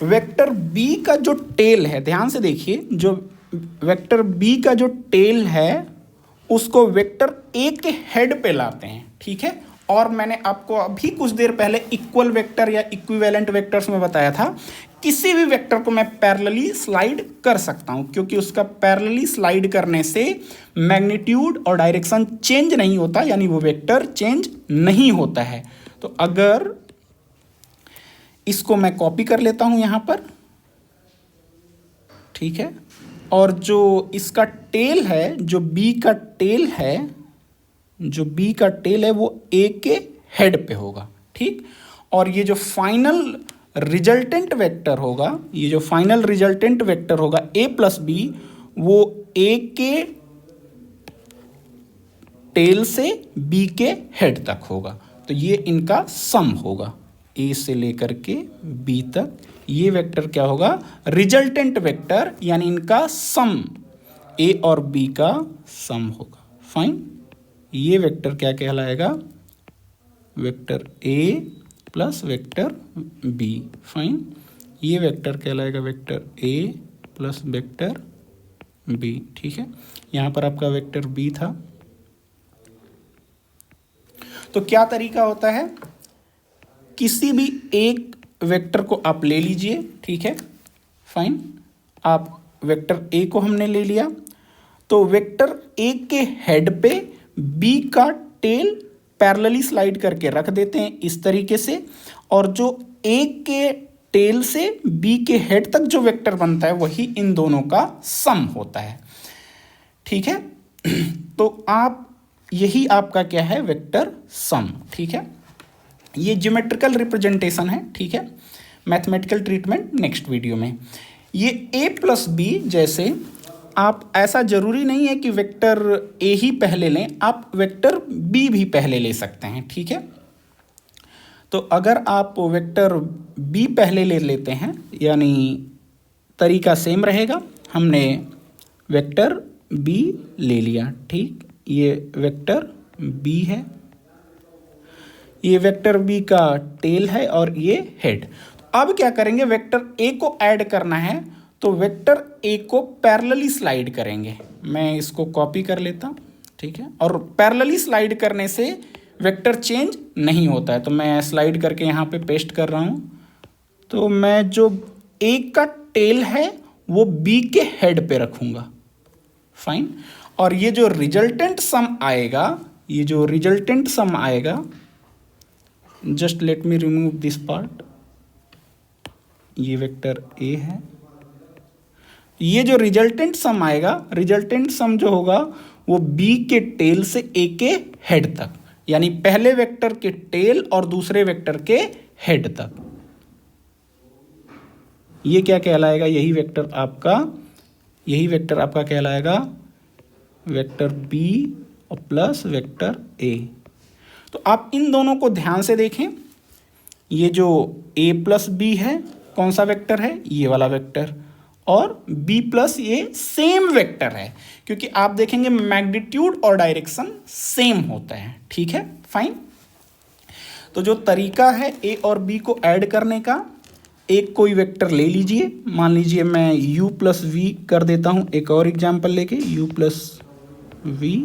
वेक्टर बी का जो टेल है, ध्यान से देखिए, जो वेक्टर बी का जो टेल है उसको वेक्टर ए के हेड पे लाते हैं, ठीक है, और मैंने आपको अभी कुछ देर पहले इक्वल वेक्टर या इक्विवेलेंट वेक्टर्स में बताया था, किसी भी वेक्टर को मैं पैरेलली स्लाइड कर सकता हूं, क्योंकि उसका पैरेलली स्लाइड करने से मैग्नीट्यूड और डायरेक्शन चेंज नहीं होता, यानी वो वेक्टर चेंज नहीं होता है। तो अगर इसको मैं कॉपी कर लेता हूं यहां पर, ठीक है, और जो इसका टेल है, जो बी का टेल है, जो बी का टेल है वो ए के हेड पे होगा, ठीक। और ये जो फाइनल रिजल्टेंट वेक्टर होगा, ये जो फाइनल रिजल्टेंट वेक्टर होगा ए प्लस बी, वो ए के टेल से बी के हेड तक होगा। तो ये इनका सम होगा, ए से लेकर के बी तक। ये वेक्टर क्या होगा, रिजल्टेंट वेक्टर, यानी इनका सम, ए और बी का सम होगा। फाइन, ये वेक्टर क्या कहलाएगा, vector a plus vector b. Fine, ये वेक्टर कहलाएगा vector a plus vector b, ठीक है। यहाँ पर आपका वेक्टर बी था। तो क्या तरीका होता है, किसी भी एक वेक्टर को आप ले लीजिए, ठीक है। फाइन, आप वेक्टर ए को हमने ले लिया, तो वेक्टर ए के हेड पे बी का टेल पैरेलली स्लाइड करके रख देते हैं इस तरीके से, और जो ए के टेल से बी के हेड तक जो वेक्टर बनता है वही इन दोनों का सम होता है, ठीक है। तो आप, यही आपका क्या है, वेक्टर सम, ठीक है। ये ज्योमेट्रिकल रिप्रेजेंटेशन है, ठीक है। मैथमेटिकल ट्रीटमेंट नेक्स्ट वीडियो में। ये ए प्लस बी, जैसे आप, ऐसा जरूरी नहीं है कि वेक्टर ए ही पहले लें, आप वेक्टर बी भी पहले ले सकते हैं, ठीक है। तो अगर आप वेक्टर बी पहले ले लेते हैं, यानी तरीका सेम रहेगा। हमने वेक्टर बी ले लिया, ठीक, ये वेक्टर बी है, ये वेक्टर बी का टेल है और ये हेड। अब क्या करेंगे, वेक्टर ए को ऐड करना है, तो वेक्टर ए को पैरेलली स्लाइड करेंगे। मैं इसको कॉपी कर लेता हूँ, ठीक है। और पैरेलली स्लाइड करने से वेक्टर चेंज नहीं होता है, तो मैं स्लाइड करके यहाँ पे पेस्ट कर रहा हूँ। तो मैं जो ए का टेल है वो बी के हेड पे रखूँगा। फाइन, और ये जो रिजल्टेंट सम आएगा, ये जो रिजल्टेंट सम आएगा, just let me remove this part, ये वेक्टर ए है। ये जो रिजल्टेंट सम आएगा, रिजल्टेंट सम जो होगा वो बी के टेल से ए के हेड तक, यानी पहले वेक्टर के टेल और दूसरे वेक्टर के हेड तक, ये क्या कहलाएगा, यही वेक्टर आपका कहलाएगा वेक्टर बी और प्लस वेक्टर ए। तो आप इन दोनों को ध्यान से देखें, ये जो ए प्लस बी है कौन सा वेक्टर है, ये वाला वेक्टर, और b प्लस ये सेम वेक्टर है, क्योंकि आप देखेंगे मैग्नीट्यूड और डायरेक्शन सेम होता है, ठीक है। फाइन, तो जो तरीका है a और b को ऐड करने का, एक कोई वेक्टर ले लीजिए, मान लीजिए मैं u प्लस वी कर देता हूं, एक और एग्जाम्पल लेके u प्लस वी,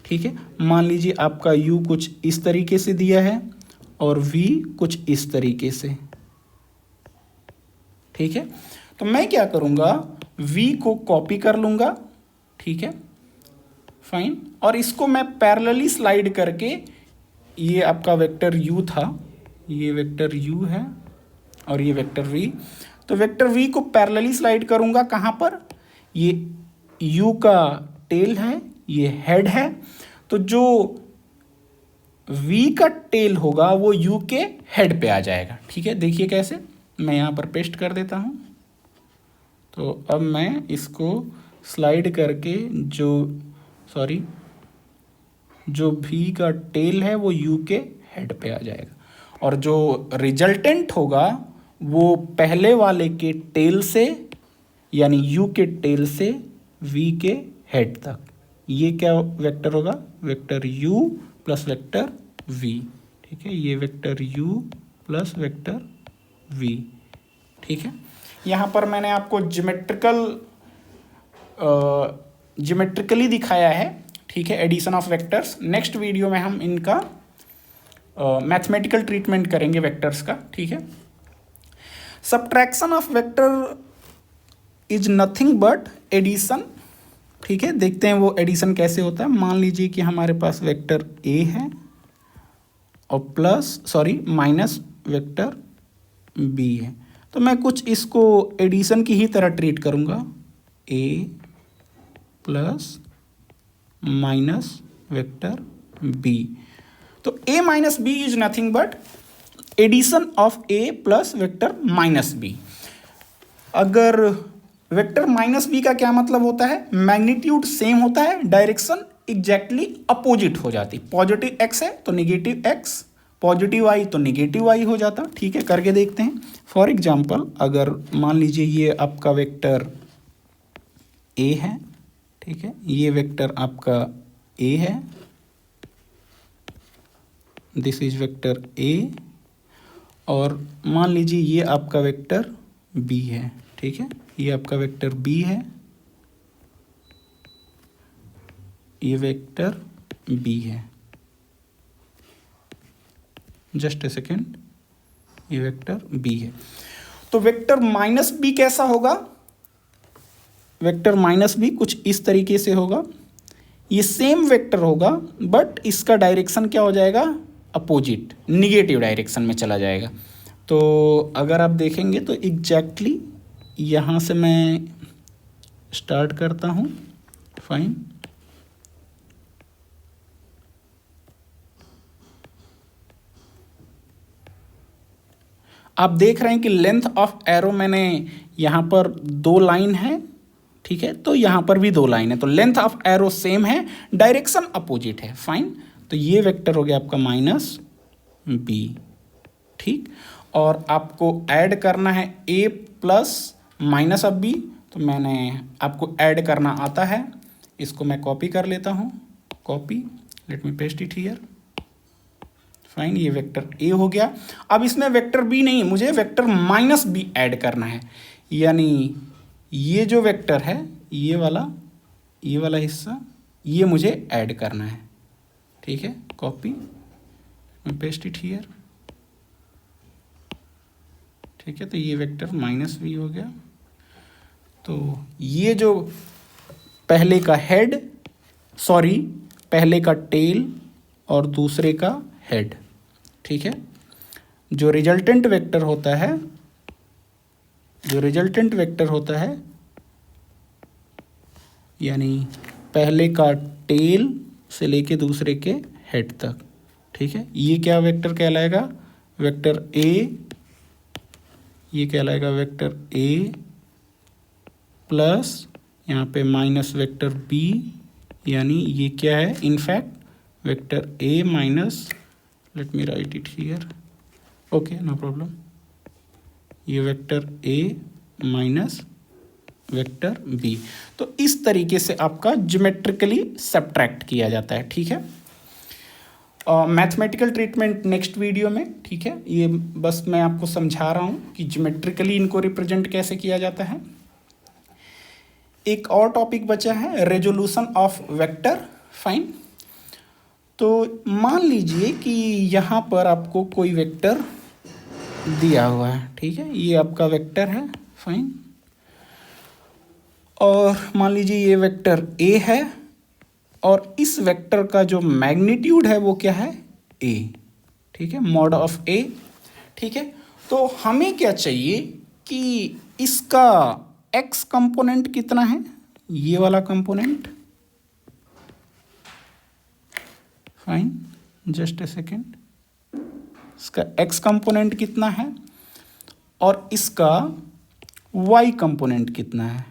ठीक है। मान लीजिए आपका u कुछ इस तरीके से दिया है और v कुछ इस तरीके से, ठीक है। तो मैं क्या करूँगा, v को कॉपी कर लूँगा, ठीक है। फाइन, और इसको मैं पैरेलली स्लाइड करके, ये आपका वेक्टर u था, ये वेक्टर u है और ये वेक्टर v, तो वेक्टर v को पैरेलली स्लाइड करूँगा कहाँ पर, ये u का टेल है, ये हेड है, तो जो v का टेल होगा वो u के हेड पे आ जाएगा, ठीक है। देखिए कैसे, मैं यहाँ पर पेस्ट कर देता हूँ। तो अब मैं इसको स्लाइड करके जो v का टेल है वो u के हेड पे आ जाएगा, और जो रिजल्टेंट होगा वो पहले वाले के टेल से, यानी u के टेल से v के हेड तक, ये क्या वेक्टर होगा, vector u plus vector v, ठीक है। ये vector u plus vector v, ठीक है। यहाँ पर मैंने आपको ज्योमेट्रिकली दिखाया है, ठीक है, addition of vectors. Next video में हम इनका मैथमेटिकल ट्रीटमेंट करेंगे वेक्टर्स का, ठीक है। Subtraction of vector is nothing but addition, ठीक है। देखते हैं वो एडिशन कैसे होता है। मान लीजिए कि हमारे पास वेक्टर ए है और माइनस वेक्टर बी है, तो मैं कुछ इसको एडिशन की ही तरह ट्रीट करूँगा, A plus minus vector B. तो A minus B is nothing but addition of A plus vector minus B. अगर वेक्टर माइनस बी का क्या मतलब होता है, मैग्नीट्यूड सेम होता है, डायरेक्शन एग्जैक्टली अपोजिट हो जाती। पॉजिटिव एक्स है तो निगेटिव एक्स, पॉजिटिव आई तो निगेटिव आई हो जाता, ठीक है। करके देखते हैं। फॉर एग्जाम्पल अगर मान लीजिए ये आपका वेक्टर ए है, ठीक है, ये वेक्टर आपका ए है, दिस इज वेक्टर ए, और मान लीजिए ये आपका वेक्टर बी है, ठीक है, ये आपका वेक्टर बी है, ये वेक्टर बी है, जस्ट ए सेकेंड, ये वेक्टर बी है। तो वेक्टर माइनस बी कैसा होगा, वेक्टर माइनस बी कुछ इस तरीके से होगा। ये सेम वेक्टर होगा बट इसका डायरेक्शन क्या हो जाएगा, अपोजिट, निगेटिव डायरेक्शन में चला जाएगा। तो अगर आप देखेंगे तो एग्जैक्टली यहाँ से मैं स्टार्ट करता हूँ, फाइन। आप देख रहे हैं कि लेंथ ऑफ एरो मैंने यहाँ पर 2 लाइन है, ठीक है, तो यहाँ पर भी 2 लाइन है, तो लेंथ ऑफ एरो सेम है, डायरेक्शन अपोजिट है, फाइन। तो ये वेक्टर हो गया आपका माइनस बी, ठीक। और आपको ऐड करना है ए प्लस माइनस ऑफ बी, तो मैंने आपको ऐड करना आता है, इसको मैं कॉपी कर लेता हूँ, copy, let me paste it here, fine. ये वेक्टर ए हो गया। अब इसमें वेक्टर बी नहीं, मुझे वेक्टर माइनस बी ऐड करना है, यानी ये जो वेक्टर है, ये वाला हिस्सा, ये मुझे ऐड करना है, ठीक है, कॉपी, पेस्ट इट हियर, ठीक है। तो ये वेक्टर माइनस बी हो गया। तो ये जो पहले का हेड, पहले का टेल और दूसरे का हेड, ठीक है, जो रिजल्टेंट वेक्टर होता है, यानी पहले का टेल से लेके दूसरे के हेड तक, ठीक है, ये क्या वेक्टर कहलाएगा, वेक्टर ए, ये कहलाएगा वेक्टर ए प्लस यहाँ पे माइनस वेक्टर बी, यानी ये क्या है, in fact vector A minus, let me write it here, okay, no problem, ये vector A minus vector B. तो इस तरीके से आपका ज्योमेट्रिकली सब्ट्रैक्ट किया जाता है, ठीक है। मैथमेटिकल ट्रीटमेंट नेक्स्ट वीडियो में, ठीक है। ये बस मैं आपको समझा रहा हूँ कि ज्योमेट्रिकली इनको रिप्रेजेंट कैसे किया जाता है। एक और टॉपिक बचा है, रेजोल्यूशन ऑफ वेक्टर, फाइन। तो मान लीजिए कि यहाँ पर आपको कोई वेक्टर दिया हुआ है, ठीक है, ये आपका वेक्टर है, फाइन, और मान लीजिए ये वेक्टर ए है, और इस वेक्टर का जो मैग्नीट्यूड है वो क्या है, ए, ठीक है, मॉड ऑफ ए, ठीक है। तो हमें क्या चाहिए कि इसका एक्स कंपोनेंट कितना है, ये वाला component, fine, just a second, इसका एक्स कंपोनेंट कितना है और इसका वाई कंपोनेंट कितना है,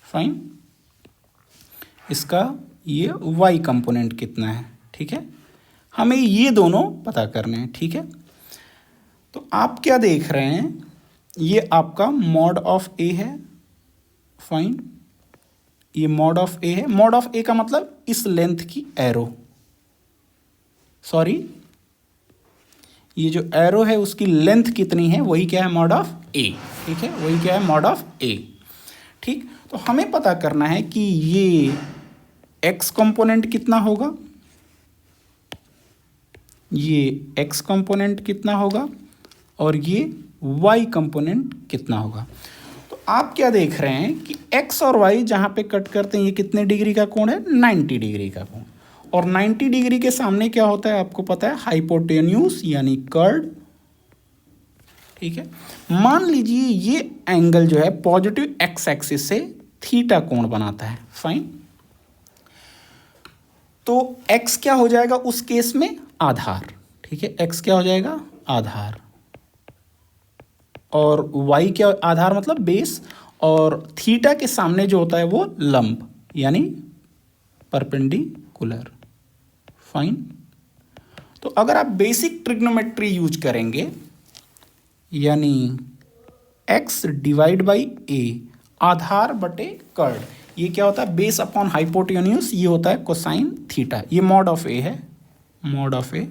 फाइन, इसका ये वाई कंपोनेंट कितना है, ठीक है। हमें ये दोनों पता करने हैं, ठीक है। तो आप क्या देख रहे हैं, ये आपका मॉड ऑफ ए है, फाइन, ये मॉड ऑफ ए है। मॉड ऑफ ए का मतलब इस लेंथ की एरो, ये जो एरो है उसकी लेंथ कितनी है, वही क्या है, मॉड ऑफ ए, ठीक है, वही क्या है, मॉड ऑफ ए, ठीक। तो हमें पता करना है कि ये एक्स कंपोनेंट कितना होगा, ये x कंपोनेंट कितना होगा और ये y कंपोनेंट कितना होगा। तो आप क्या देख रहे हैं कि x और y जहाँ पे कट करते हैं ये कितने डिग्री का कोण है, 90 डिग्री का कोण। और 90 डिग्री के सामने क्या होता है आपको पता है, हाइपोटेन्यूज यानी कर्ड। ठीक है, मान लीजिए ये एंगल जो है पॉजिटिव x एक्सिस से थीटा कोण बनाता है। फाइन, तो x क्या हो जाएगा उस केस में, आधार। ठीक है, x क्या हो जाएगा, आधार। और y क्या, आधार मतलब बेस, और थीटा के सामने जो होता है वो लंब यानी परपेंडिकुलर। फाइन, तो अगर आप बेसिक ट्रिग्नोमेट्री यूज करेंगे यानी x डिवाइड बाई a, आधार बटे कर्ड, ये क्या होता है, बेस अपॉन हाइपोटेन्यूज, ये होता है कोसाइन थीटा। ये मॉड ऑफ a है, मॉड ऑफ a,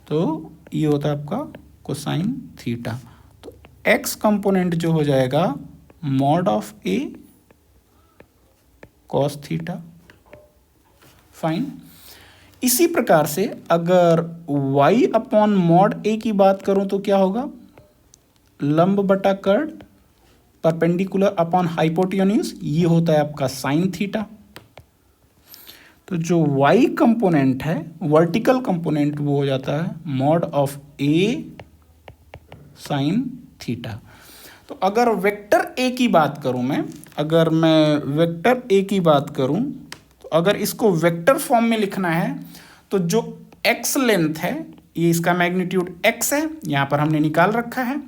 तो ये होता है आपका कोसाइन थीटा। तो x कंपोनेंट जो हो जाएगा mod of a cos theta. Fine, इसी प्रकार से अगर y अपॉन मॉड a की बात करूं तो क्या होगा, लंब बटा कर्ड, परपेंडिकुलर अपॉन हाइपोटेन्यूज, ये होता है आपका साइन थीटा। तो जो y कंपोनेंट है, वर्टिकल कंपोनेंट, वो हो जाता है mod of a sine theta. तो अगर वेक्टर a की बात करूं मैं, अगर मैं वेक्टर a की बात करूं, तो अगर इसको वेक्टर फॉर्म में लिखना है तो जो x लेंथ है, ये इसका मैग्नीट्यूड x है, यहाँ पर हमने निकाल रखा है,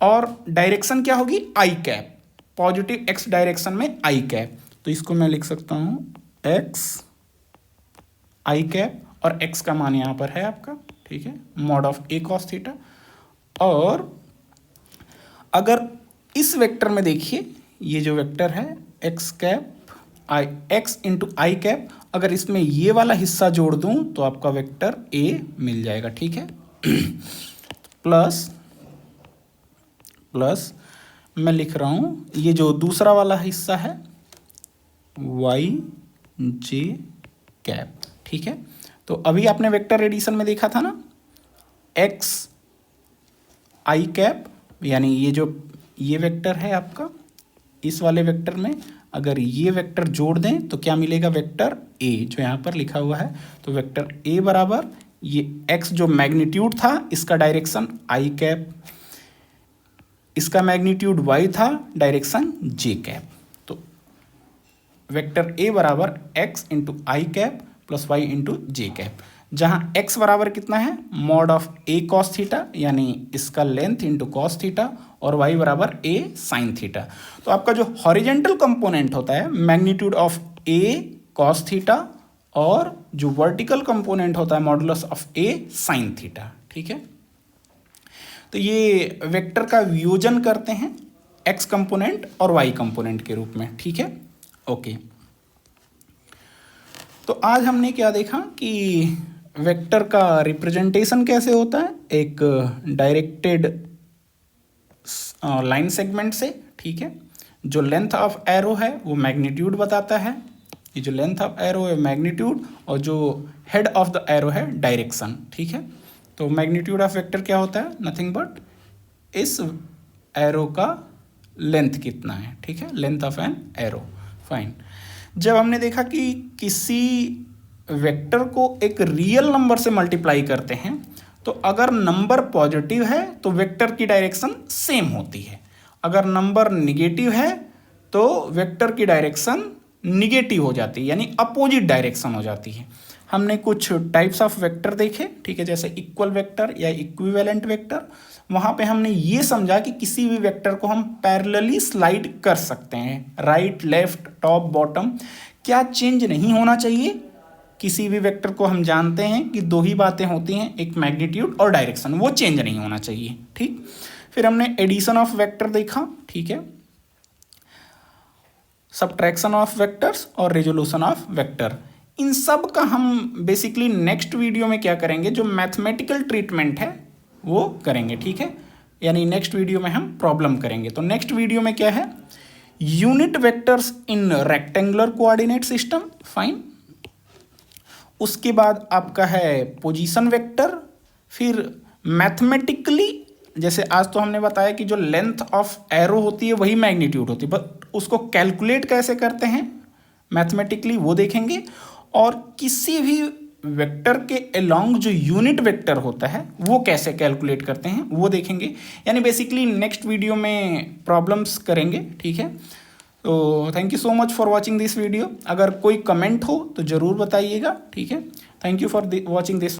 और डायरेक्शन क्या होगी, आई कैप, पॉजिटिव x डायरेक्शन में आई कैप। तो इसको मैं लिख सकता हूँ x आई कैप, और x का मान यहाँ पर है आपका, ठीक है, mod of a cos theta. और अगर इस वेक्टर में देखिए, ये जो वेक्टर है x कैप आई, x इंटू आई कैप, अगर इसमें ये वाला हिस्सा जोड़ दूं तो आपका वेक्टर a मिल जाएगा। ठीक है, प्लस प्लस मैं लिख रहा हूं ये जो दूसरा वाला हिस्सा है y j कैप। ठीक है, तो अभी आपने वेक्टर एडिशन में देखा था ना, x आई कैप, यानी ये जो ये वेक्टर है आपका, इस वाले वेक्टर में अगर ये वेक्टर जोड़ दें तो क्या मिलेगा, वेक्टर a, जो यहाँ पर लिखा हुआ है। तो वेक्टर a बराबर ये x जो मैग्नीट्यूड था, इसका डायरेक्शन आई कैप, इसका मैग्नीट्यूड y था, डायरेक्शन j कैप। तो वेक्टर a बराबर x इंटू आई कैप प्लस y इंटू जे कैप, जहाँ x बराबर कितना है, mod of a cos theta, यानी इसका लेंथ इंटू कॉस थीटा, और y बराबर a साइन थीटा। तो आपका जो हॉरिजेंटल कंपोनेंट होता है, magnitude of a cos theta, और जो वर्टिकल कंपोनेंट होता है modulus of a sine theta. ठीक है, तो ये वेक्टर का वियोजन करते हैं x कंपोनेंट और y कंपोनेंट के रूप में। ठीक है, ओके। तो आज हमने क्या देखा कि वेक्टर का रिप्रेजेंटेशन कैसे होता है, एक डायरेक्टेड लाइन सेगमेंट से। ठीक है, जो लेंथ ऑफ एरो है वो मैग्नीट्यूड बताता है, ये जो लेंथ ऑफ एरो है मैग्नीट्यूड, और जो हेड ऑफ द एरो है डायरेक्शन। ठीक है, तो मैग्नीट्यूड ऑफ वेक्टर क्या होता है, नथिंग बट इस एरो का लेंथ कितना है। ठीक है, length of an arrow. Fine, जब हमने देखा कि किसी वेक्टर को एक रियल नंबर से मल्टीप्लाई करते हैं, तो अगर नंबर पॉजिटिव है तो वेक्टर की डायरेक्शन सेम होती है, अगर नंबर निगेटिव है तो वेक्टर की डायरेक्शन निगेटिव हो जाती है, यानी अपोजिट डायरेक्शन हो जाती है। हमने कुछ टाइप्स ऑफ वेक्टर देखे, ठीक है, जैसे इक्वल वेक्टर या इक्विवेलेंट वेक्टर। वहाँ पे हमने ये समझा कि किसी भी वेक्टर को हम पैरेलली स्लाइड कर सकते हैं, राइट लेफ्ट टॉप बॉटम। क्या चेंज नहीं होना चाहिए, किसी भी वेक्टर को हम जानते हैं कि दो ही बातें होती हैं, एक मैग्नीट्यूड और डायरेक्शन, वो चेंज नहीं होना चाहिए। ठीक, फिर हमने एडिशन ऑफ वेक्टर देखा, ठीक है, सबट्रैक्शन ऑफ वेक्टर्स और रेजोल्यूशन ऑफ वेक्टर। इन सब का हम बेसिकली नेक्स्ट वीडियो में क्या करेंगे, जो मैथमेटिकल ट्रीटमेंट है वो करेंगे। ठीक है, यानी नेक्स्ट वीडियो में हम प्रॉब्लम करेंगे। तो नेक्स्ट वीडियो में क्या है, unit vectors in rectangular coordinate system. Fine, उसके बाद आपका है पोजीशन वेक्टर, फिर मैथमेटिकली, जैसे आज तो हमने बताया कि जो लेंथ ऑफ एरो होती है वही मैग्नीट्यूड होती है, बट उसको कैलकुलेट कैसे करते हैं मैथमेटिकली वो देखेंगे, और किसी भी वेक्टर के अलोंग जो यूनिट वेक्टर होता है वो कैसे कैलकुलेट करते हैं वो देखेंगे। यानी बेसिकली नेक्स्ट वीडियो में प्रॉब्लम्स करेंगे, ठीक है। तो thank you so much for watching this video. अगर कोई कमेंट हो तो ज़रूर बताइएगा, ठीक है। Thank you for watching this.